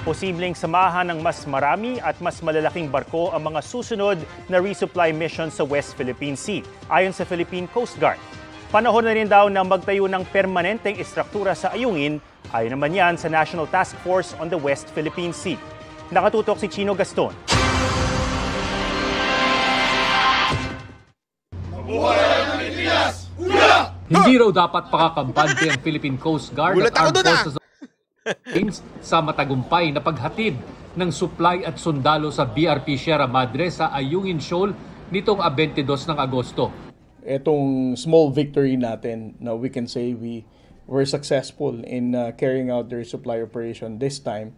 Posibleng samahan ng mas marami at mas malalaking barko ang mga susunod na resupply mission sa West Philippine Sea, ayon sa Philippine Coast Guard. Panahon na rin daw na magtayo ng permanenteng istruktura sa Ayungin, ayon naman yan sa National Task Force on the West Philippine Sea. Nakatutok si Chino Gaston. Hindi raw dapat pakakampante ang Philippine Coast Guard at Armed Forces sa matagumpay na paghatid ng supply at sundalo sa BRP Sierra Madre sa Ayungin Shoal nitong 22 ng Agosto. Itong small victory natin na we can say we were successful in carrying out the resupply operation this time.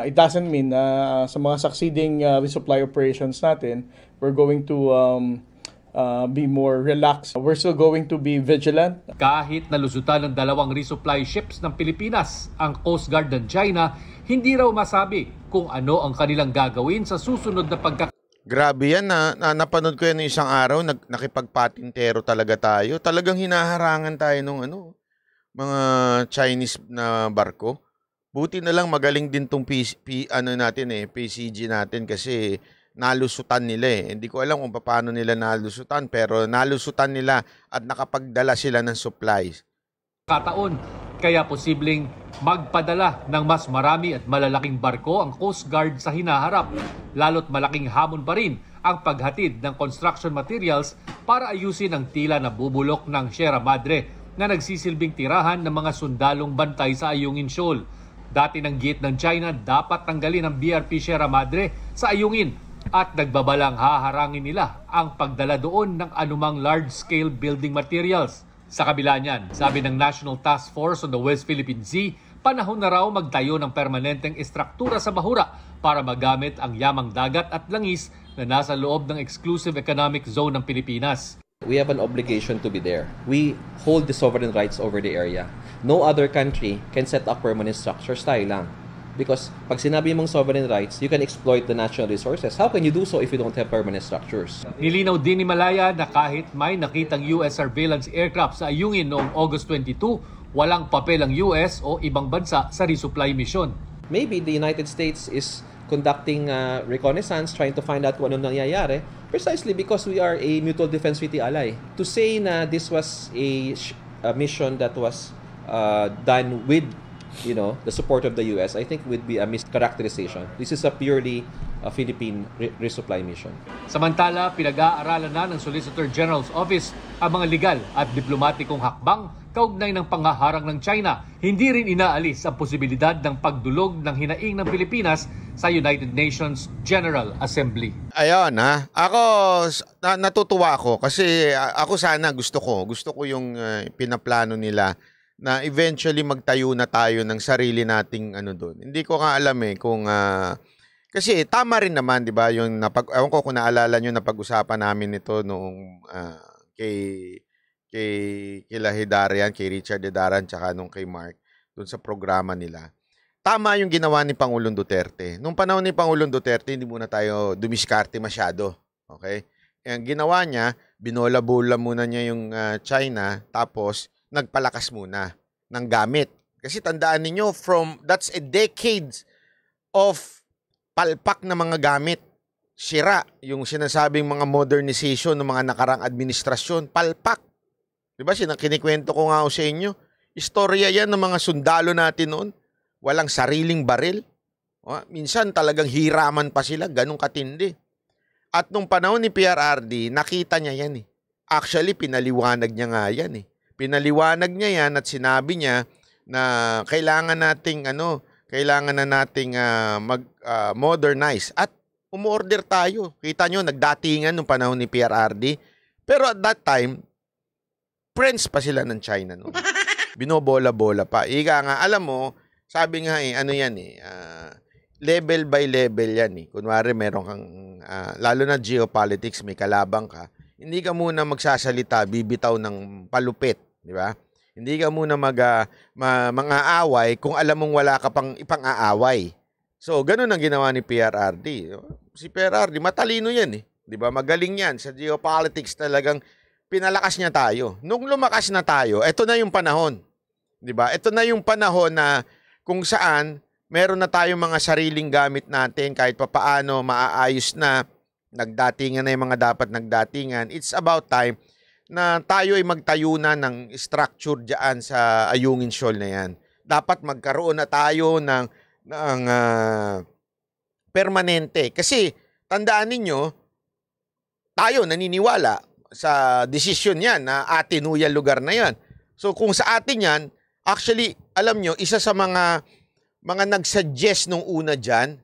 It doesn't mean na sa mga succeeding resupply operations natin, we're going to be more relaxed. We're still going to be vigilant. Kahit nalusutan ng dalawang resupply ships ng Pilipinas, ang Coast Guard ng China, hindi raw masabi kung ano ang kanilang gagawin sa susunod na Grabe yan, napanood ko yan isang araw, nakipagpatintero talaga tayo. Talagang hinaharangan tayo ng mga Chinese na barko. Buti na lang magaling din tong PCG natin kasi nalusutan nila . Hindi ko alam kung paano nila nalusutan, pero nalusutan nila at nakapagdala sila ng supplies. Kataon, kaya posibleng magpadala ng mas marami at malalaking barko ang Coast Guard sa hinaharap. Lalo't malaking hamon pa rin ang paghatid ng construction materials para ayusin ang tila na bubulok ng Sierra Madre na nagsisilbing tirahan ng mga sundalong bantay sa Ayungin Shoal. Dati ng giit ng China, dapat tanggalin ang BRP Sierra Madre sa Ayungin at nagbabalang haharangin nila ang pagdala doon ng anumang large-scale building materials. Sa kabila niyan, sabi ng National Task Force on the West Philippine Sea, panahon na raw magtayo ng permanenteng istruktura sa Bahura para magamit ang yamang dagat at langis na nasa loob ng exclusive economic zone ng Pilipinas. We have an obligation to be there. We hold the sovereign rights over the area. No other country can set up permanent structures, tayo lang. Because pag sinabi mong sovereign rights, you can exploit the natural resources. How can you do so if you don't have permanent structures? Nilinaw din ni Malaya na kahit may nakitang US surveillance aircraft sa Ayungin noong August 22, walang papel ang US o ibang bansa sa resupply mission. Maybe the United States is conducting reconnaissance, trying to find out kung anong nangyayari, precisely because we are a mutual defense treaty ally. To say na this was a mission that was done with the support of the US, I think would be a mischaracterization. This is a purely Philippine resupply mission. Samantala, pinag-aaralan na ng Solicitor General's Office ang mga legal at diplomatikong hakbang kaugnay ng panghaharang ng China. Hindi rin inaalis ang posibilidad ng pagdulog ng hinaing ng Pilipinas sa United Nations General Assembly. Ayun ako natutuwa ako kasi ako sana gusto ko yung pinaplano nila na eventually magtayo na tayo ng sarili nating doon. Hindi ko nga alam kung kasi tama rin naman, 'di ba, yung ewan ko kung naalala niyo na pag-usapan namin ito noong kay Hidaran, kay Richard Hidaran tsaka nung kay Mark doon sa programa nila. Tama yung ginawa ni Pangulong Duterte. Nung panahon ni Pangulong Duterte, hindi muna tayo dumiskarte masyado. Okay? Ang ginawa niya, binola-bola muna niya yung China, tapos nagpalakas muna ng gamit. Kasi tandaan niyo, that's a decades of palpak na mga gamit. Sira, yung sinasabing mga modernization ng mga nakarang administrasyon, palpak. Diba, kinikwento ko nga sa inyo, istorya yan ng mga sundalo natin noon. Walang sariling baril. Minsan talagang hiraman pa sila, ganun katindi. At nung panahon ni PRRD, nakita niya yan . Actually, pinaliwanag niya nga yan . Pinaliwanag niya yan at sinabi niya na kailangan nating mag-modernize at umorder tayo. Kita nyo, nagdatingan nung panahon ni PRRD. Pero at that time, friends pa sila ng China noon. Binobola-bola pa. Ika nga, alam mo, sabi nga level by level yan . Kunwari meron kang, lalo na geopolitics, may kalabang ka, hindi ka muna magsasalita, bibitaw ng palupit. Di ba? Hindi ka muna mga-aaway kung alam mong wala ka pang ipang-aaway. So, ganun ang ginawa ni PRRD. Si PRRD, matalino yan . Di ba? Magaling yan. Sa geopolitics talagang pinalakas niya tayo. Nung lumakas na tayo, ito na yung panahon. Di ba? Ito na yung panahon na kung saan meron na tayong mga sariling gamit natin kahit papaano maaayos na, nagdatingan na yung mga dapat nagdatingan. It's about time na tayo ay magtayo na ng structure diyan sa Ayungin Shoal na yan. Dapat magkaroon na tayo ng permanente. Kasi tandaan ninyo, tayo naniniwala sa desisyon yan na atin yung lugar na yan. So kung sa atin yan, actually, alam nyo, isa sa mga nag-suggest nung una dyan,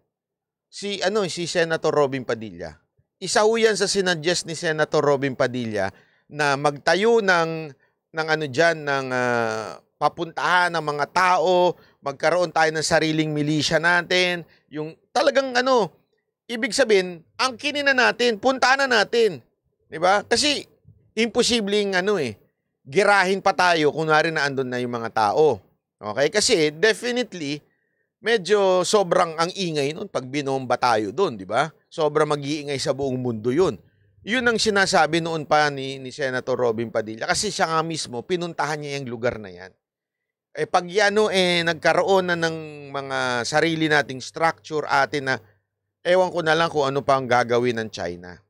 si Senator Robin Padilla. Isa ho yan sa sinuggest ni Senator Robin Padilla na magtayo ng papuntahan ng mga tao, magkaroon tayo ng sariling milisya natin, yung talagang ibig sabihin, ang kinina natin, puntahan na natin. 'Di ba? Kasi imposibleng girahin pa tayo kunwari na andun na yung mga tao. Okay? Kasi definitely medyo sobrang ang ingay nun pag binomba tayo doon, 'di ba? Sobrang mag-iingay sa buong mundo 'yun. 'Yun ang sinasabi noon pa ni Senator Robin Padilla kasi siya nga mismo pinuntahan niya yung lugar na 'yan. Pag nagkaroon na ng mga sarili nating structure atin na ewan ko na lang kung ano pa ang gagawin ng China.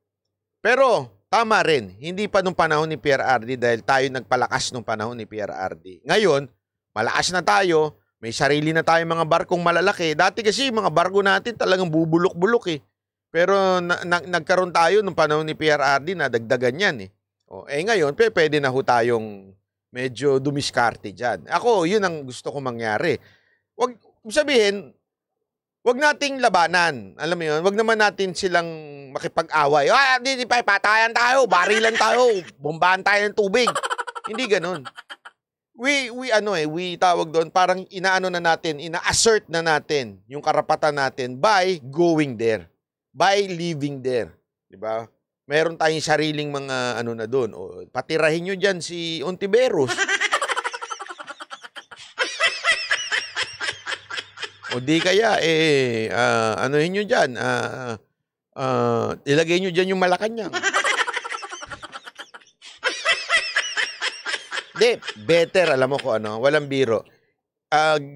Pero tama rin, hindi pa nung panahon ni PRRD dahil tayo nagpalakas nung panahon ni PRRD. Ngayon, malakas na tayo, may sarili na tayong mga barkong malalaki. Dati kasi mga barko natin talagang bubulok-bulok eh. Pero nagkaroon tayo nung panahon ni PRRD na dagdagan yan eh. Ngayon, pwede na ho tayong medyo dumiskarte dyan. Ako, yun ang gusto ko mangyari. Wag sabihin, wag nating labanan. Alam mo yun, wag naman natin silang makipag-away. Di patayan tayo, barilan tayo, bombahan tayo ng tubig. Hindi ganoon. We tawag doon, parang ina-assert na natin yung karapatan natin by going there, by living there. 'Di ba? Meron tayong sariling mga na doon. Patirahin nyo dyan si Ontiveros. O di kaya, anuhin nyo dyan, ilagay nyo dyan yung Malacanang. Di, better, alam mo ko walang biro.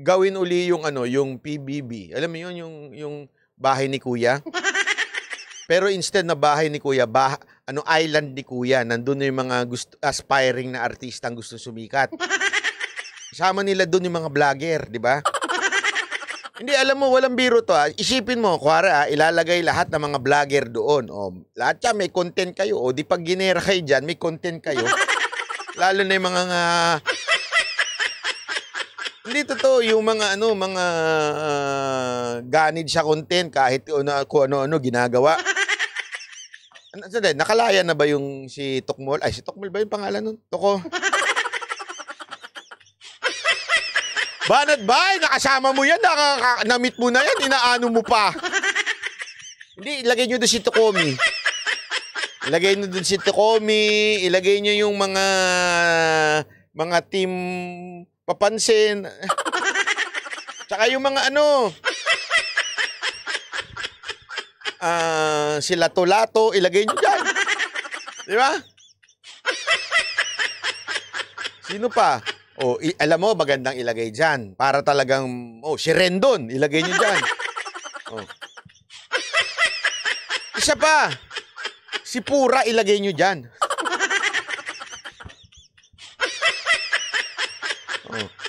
Gawin uli yung PBB. Alam mo yun, yung bahay ni Kuya? Pero instead na bahay ni Kuya, island ni Kuya, nandun yung mga aspiring na artistang gusto sumikat. Kasama nila doon yung mga vlogger, di ba? Hindi, alam mo, walang biro to. Isipin mo, kuwara, ilalagay lahat ng mga vlogger doon. Lahat yan, may content kayo. Di pag ginera kayo dyan, may content kayo. Lalo na yung mga hindi totoo, yung mga ganid sa content kahit kung ano ginagawa. Nakalaya na ba yung si Tokmol? Ay, si Tokmol ba yung pangalan nun? Toko. Banat bay, nakasama mo yan, na-meet mo na yan, inaano mo pa. Hindi, ilagay nyo doon si Tokomi. Ilagay nyo doon si Tokomi, ilagay nyo yung mga team papansin. Tsaka yung mga sila Tolato, ilagay nyo dyan. Di ba? Sino pa? Alam mo, magandang ilagay dyan. Para talagang, si Rendon, ilagay nyo dyan. Isa pa, si Pura, ilagay nyo dyan.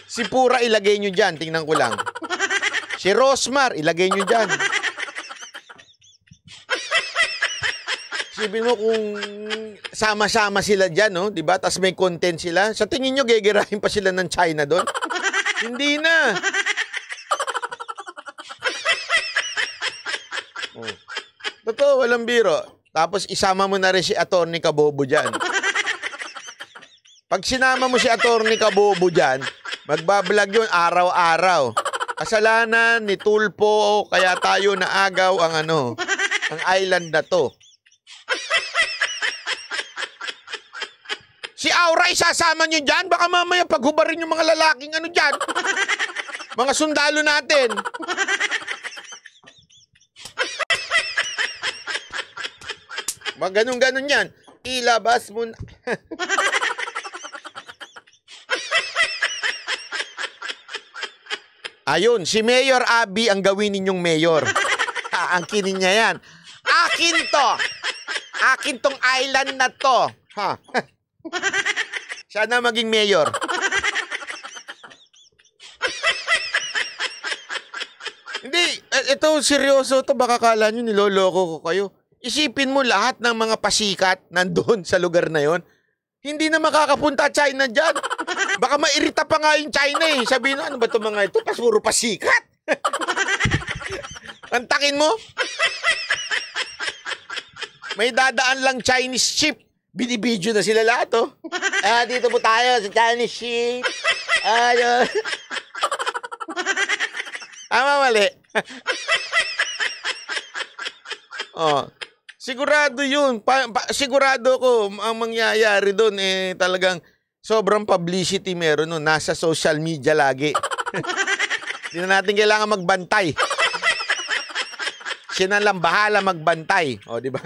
Si Pura, ilagay nyo dyan. Tingnan ko lang. Si Rosmar, ilagay nyo dyan. Sipin mo kung sama-sama sila dyan, no? Diba? Tapos may content sila. Sa tingin nyo, gegerahin pa sila ng China doon? Hindi na. Totoo, walang biro. Tapos isama mo na rin si Atty. Kabobo dyan. Pag sinama mo si Atty. Kabobo dyan, magbablog yun araw-araw. Kasalanan ni Tulpo, kaya tayo naagaw ang island na to. Si Aura, isasama nyo dyan? Baka mamaya paghubarin yung mga lalaking dyan. Mga sundalo natin. Mga ganun-ganun yan. Ilabas mo na. Ayun, si Mayor Abby ang gawin ninyong mayor. Angkinin niya yan. Akin to! Akin tong island na to. Ha? Siya na maging mayor. Hindi, ito seryoso to. Baka kala nyo niloloko ko kayo. Isipin mo lahat ng mga pasikat nandun sa lugar na yon. Hindi na makakapunta China dyan. Baka mairita pa nga yung China eh. Sabihin, ano ba ito mga ito? Puro pasikat. Antakin mo. May dadaan lang Chinese ship. Binibidyo na sila lahat, oh. Dito po tayo sa Chinese ship. Mali. Oh. Sigurado yun. Sigurado ko ang mangyayari doon talagang sobrang publicity meron nun. Nasa social media lagi. Hindi na natin kailangan magbantay. Siya na lang bahala magbantay. O, di ba?